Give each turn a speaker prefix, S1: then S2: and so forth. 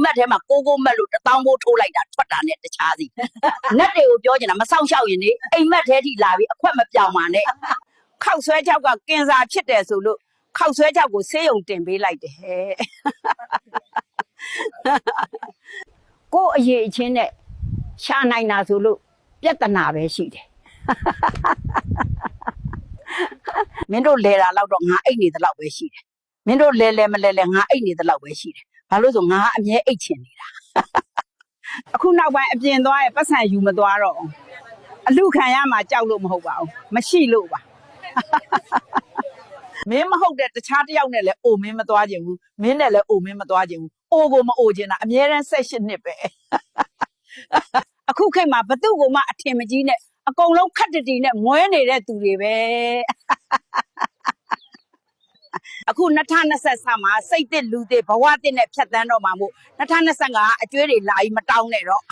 S1: မတ်ထဲမှာကိုမတ်လို့1000ဘိုးထိုးလိုက်တာထွက်တာနဲ့တခြားစီနတ်တွေကိုပြောချင်တာမဆောင်ရှောက်ရင်လေအိမ်မက်ထဲထိလာပြီးအခွက်မပြောင်ပါနဲ့ခောက်ဆွဲချောက်ကကင်ဆာဖြစ်တယ်ဆိုလို့ခောက်ဆွဲချောက်ကိုဆေးရုံတင်ပေးလိုက်တယ်ကိုအရေးအချင်းနဲ့ရှာနိုင်တာဆိုလို့ပြဿနာပဲရှိတယ်မင်းတို့လဲတာတော့ငါအိတ်နေသလောက်ပဲရှိတယ်မင်းတို့လဲမလဲငါအိတ်နေသလောက်ပဲရှိတယ်ဘာလို့ဆိုငါအမြဲအိတ်ချင်နေတာအခုနောက်ပိုင်းအပြင်သွားရဲ့ပတ်စံယူမသွားတော့အလူခံရမှာကြောက်လို့မဟုတ်ပါဘူးမရှိလို့ပါမင်းမဟုတ်တဲ့တခြားတယောက်နဲ့လည်းအိုမင်းမသွားခြင်းဘူးမင်းနဲ့လည်းအိုမင်းမသွားခြင်းဘူးအိုကိုမအိုခြင်းတာအမြဲတမ်း18နှစ်ပဲအခုခေတ်မှာဘသူ့ကိုမှအထင်မကြီးနဲ့အကုန်လုံးခက်တတီနဲ့မွဲနေတဲ့သူတွေပဲအခု2023မှာစိတ်သစ်လူသစ်ဘဝသစ်နဲ့ဖြတ်သန်းတော့မှာမို့2025အကျွေးတွေလာပြီးမတောင်းနဲ့တော့